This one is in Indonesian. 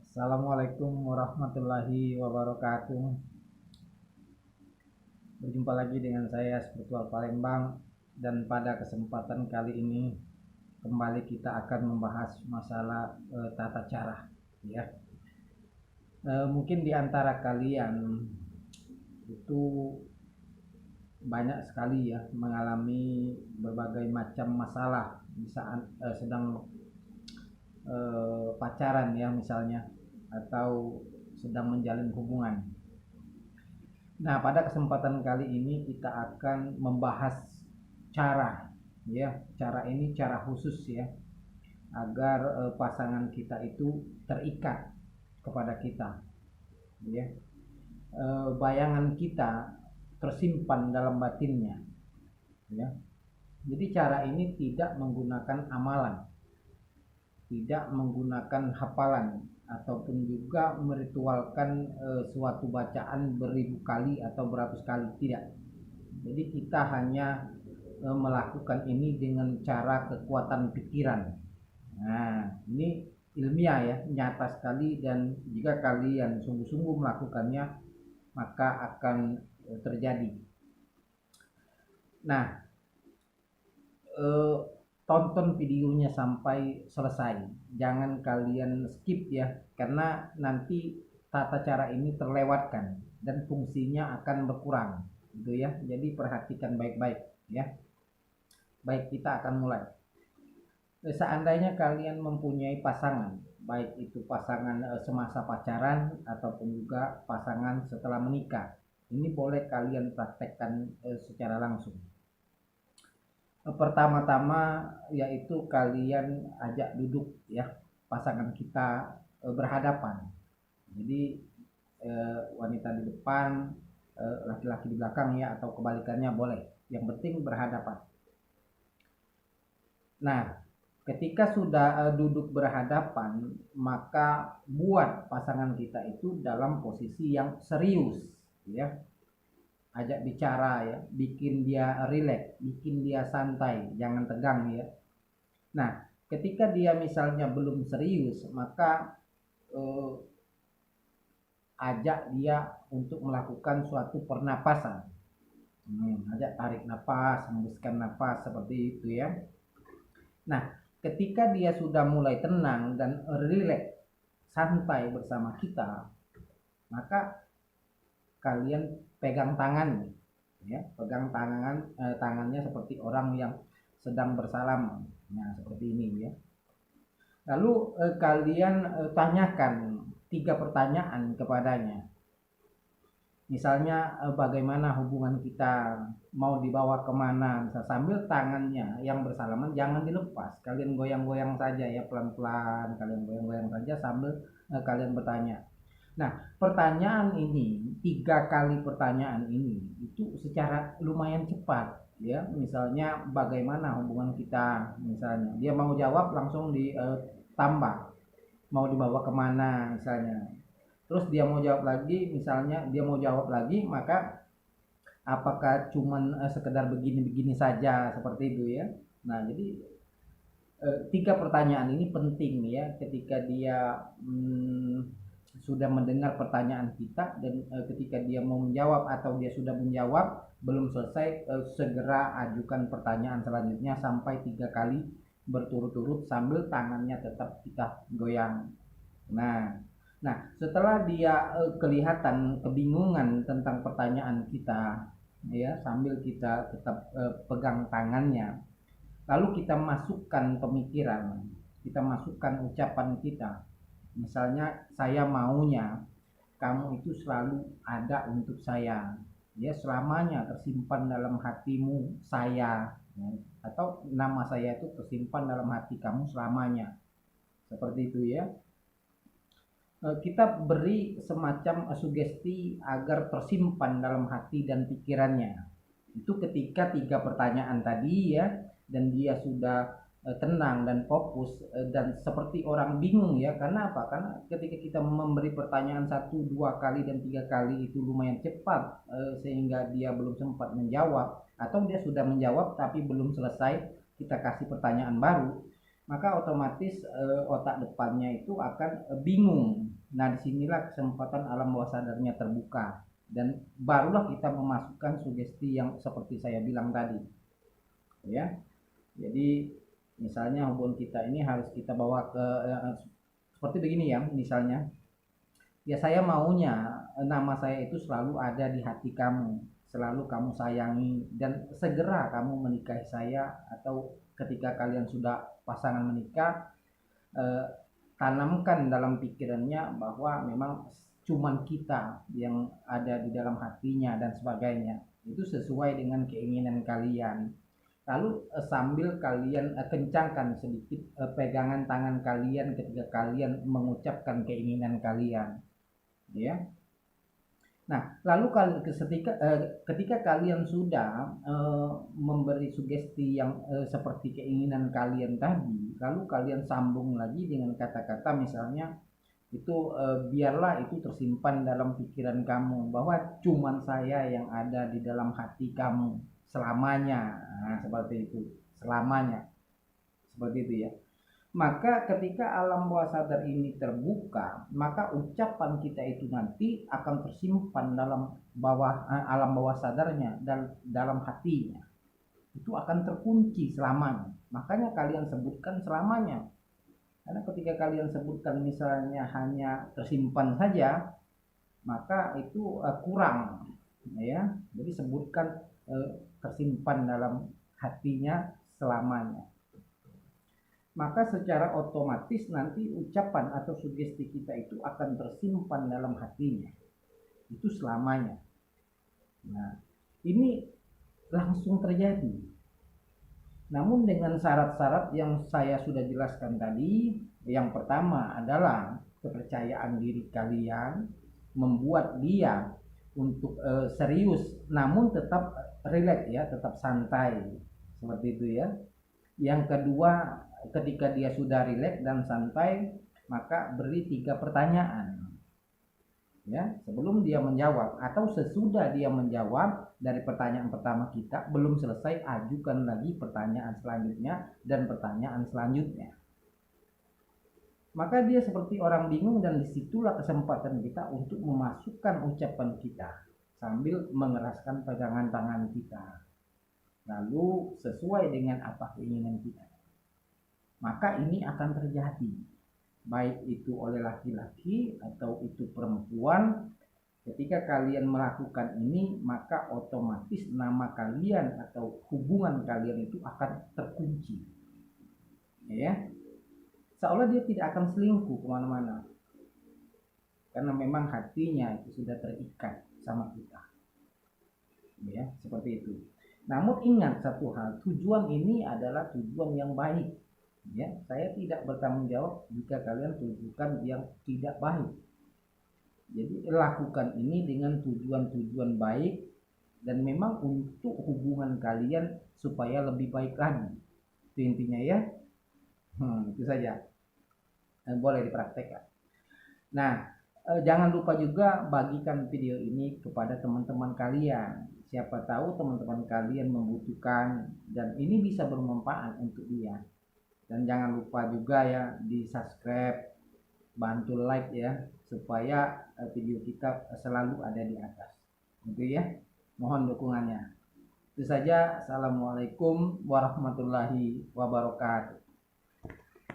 Assalamualaikum warahmatullahi wabarakatuh. Berjumpa lagi dengan saya Spiritual Palembang, dan pada kesempatan kali ini kembali kita akan membahas masalah tata cara, ya. Mungkin di antara kalian itu banyak sekali ya mengalami berbagai macam masalah di saat sedang pacaran ya misalnya, atau sedang menjalin hubungan. Nah, pada kesempatan kali ini kita akan membahas cara, ya. Cara ini cara khusus ya, agar pasangan kita itu terikat kepada kita, ya. Bayangan kita tersimpan dalam batinnya, ya. Jadi cara ini tidak menggunakan amalan, tidak menggunakan hafalan, ataupun juga meritualkan suatu bacaan beribu kali atau beratus kali, tidak. Jadi kita hanya melakukan ini dengan cara kekuatan pikiran. Nah, ini ilmiah ya, nyata sekali, dan jika kalian sungguh-sungguh melakukannya maka akan terjadi. Nah, tonton videonya sampai selesai, jangan kalian skip ya, karena nanti tata cara ini terlewatkan dan fungsinya akan berkurang gitu ya. Jadi perhatikan baik-baik ya. Baik, kita akan mulai. Seandainya kalian mempunyai pasangan, baik itu pasangan semasa pacaran ataupun juga pasangan setelah menikah, ini boleh kalian praktekkan secara langsung. Pertama-tama yaitu kalian ajak duduk ya pasangan kita berhadapan. Jadi wanita di depan, laki-laki di belakang ya, atau kebalikannya boleh. Yang penting berhadapan. Nah, ketika sudah duduk berhadapan, maka buat pasangan kita itu dalam posisi yang serius ya. Ajak bicara ya, bikin dia rileks, bikin dia santai, jangan tegang ya. Nah, ketika dia misalnya belum serius, maka ajak dia untuk melakukan suatu pernapasan. Ajak tarik nafas, hembuskan nafas, seperti itu ya. Nah, ketika dia sudah mulai tenang dan rileks, santai bersama kita, maka kalian pegang tangan ya, pegang tangannya seperti orang yang sedang bersalaman. Nah, seperti ini ya. Lalu kalian tanyakan 3 pertanyaan kepadanya. Misalnya bagaimana hubungan kita, mau dibawa kemana, misal, sambil tangannya yang bersalaman jangan dilepas, kalian goyang-goyang saja ya, pelan-pelan kalian goyang-goyang saja sambil kalian bertanya. Nah, pertanyaan ini, 3 kali pertanyaan ini itu secara lumayan cepat ya. Misalnya bagaimana hubungan kita, misalnya dia mau jawab langsung ditambah, mau dibawa kemana misalnya. Terus dia mau jawab lagi, misalnya dia mau jawab lagi, maka apakah cuman sekedar begini-begini saja, seperti itu ya. Nah, jadi 3 pertanyaan ini penting ya, ketika dia sudah mendengar pertanyaan kita, dan ketika dia mau menjawab atau dia sudah menjawab belum selesai, segera ajukan pertanyaan selanjutnya sampai 3 kali berturut-turut sambil tangannya tetap kita goyang. Nah, setelah dia kelihatan kebingungan tentang pertanyaan kita ya, sambil kita tetap pegang tangannya, lalu kita masukkan pemikiran, kita masukkan ucapan kita. Misalnya, saya maunya kamu itu selalu ada untuk saya ya, selamanya tersimpan dalam hatimu saya ya. Atau nama saya itu tersimpan dalam hati kamu selamanya, seperti itu ya. Kita beri semacam sugesti agar tersimpan dalam hati dan pikirannya. Itu ketika 3 pertanyaan tadi ya, dan dia sudah tenang dan fokus, dan seperti orang bingung ya. Karena apa? Karena ketika kita memberi pertanyaan 1, 2 kali dan 3 kali itu lumayan cepat, sehingga dia belum sempat menjawab, atau dia sudah menjawab tapi belum selesai, kita kasih pertanyaan baru. maka otomatis otak depannya itu akan bingung. Nah, disinilah kesempatan alam bawah sadarnya terbuka dan barulah kita memasukkan sugesti yang seperti saya bilang tadi, ya. Jadi misalnya hubungan kita ini harus kita bawa ke seperti begini ya, misalnya, ya saya maunya nama saya itu selalu ada di hati kamu, selalu kamu sayangi dan segera kamu menikahi saya, atau ketika kalian sudah pasangan menikah, eh, tanamkan dalam pikirannya bahwa memang cuman kita yang ada di dalam hatinya dan sebagainya. Itu sesuai dengan keinginan kalian. Lalu sambil kalian kencangkan sedikit pegangan tangan kalian ketika kalian mengucapkan keinginan kalian, ya. Nah, lalu ketika kalian sudah memberi sugesti yang seperti keinginan kalian tadi, lalu kalian sambung lagi dengan kata-kata misalnya itu, biarlah itu tersimpan dalam pikiran kamu bahwa cuman saya yang ada di dalam hati kamu selamanya. Nah, seperti itu, selamanya. Seperti itu ya. Maka ketika alam bawah sadar ini terbuka, maka ucapan kita itu nanti akan tersimpan dalam alam bawah sadarnya dan dalam hatinya. Itu akan terkunci selamanya. Makanya kalian sebutkan selamanya. Karena ketika kalian sebutkan misalnya hanya tersimpan saja, maka itu kurang, ya. Jadi sebutkan tersimpan dalam hatinya selamanya. Maka secara otomatis nanti ucapan atau sugesti kita itu akan tersimpan dalam hatinya itu selamanya. Nah, ini langsung terjadi, namun dengan syarat-syarat yang saya sudah jelaskan tadi. Yang pertama adalah kepercayaan diri kalian membuat dia untuk serius namun tetap rileks, ya, tetap santai, seperti itu ya. Yang kedua, ketika dia sudah rileks dan santai, maka beri 3 pertanyaan, ya, sebelum dia menjawab atau sesudah dia menjawab dari pertanyaan pertama kita belum selesai, ajukan lagi pertanyaan selanjutnya dan pertanyaan selanjutnya. Maka dia seperti orang bingung dan disitulah kesempatan kita untuk memasukkan ucapan kita sambil mengeraskan pegangan tangan kita, lalu sesuai dengan apa keinginan kita. Maka ini akan terjadi, baik itu oleh laki-laki atau itu perempuan. Ketika kalian melakukan ini, maka otomatis nama kalian atau hubungan kalian itu akan terkunci, ya. Seolah dia tidak akan selingkuh kemana-mana, karena memang hatinya itu sudah terikat sama kita, ya, seperti itu. Namun ingat satu hal, tujuan ini adalah tujuan yang baik. Ya, saya tidak bertanggung jawab jika kalian tunjukkan yang tidak baik. Jadi lakukan ini dengan tujuan-tujuan baik dan memang untuk hubungan kalian supaya lebih baik lagi. Itu intinya ya. Itu saja. Boleh dipraktekkan. Nah, jangan lupa juga bagikan video ini kepada teman-teman kalian. Siapa tahu teman-teman kalian membutuhkan dan ini bisa bermanfaat untuk dia. Dan jangan lupa juga ya di subscribe, bantu like ya, supaya video kita selalu ada di atas. Gitu ya, mohon dukungannya. Itu saja. Assalamualaikum warahmatullahi wabarakatuh.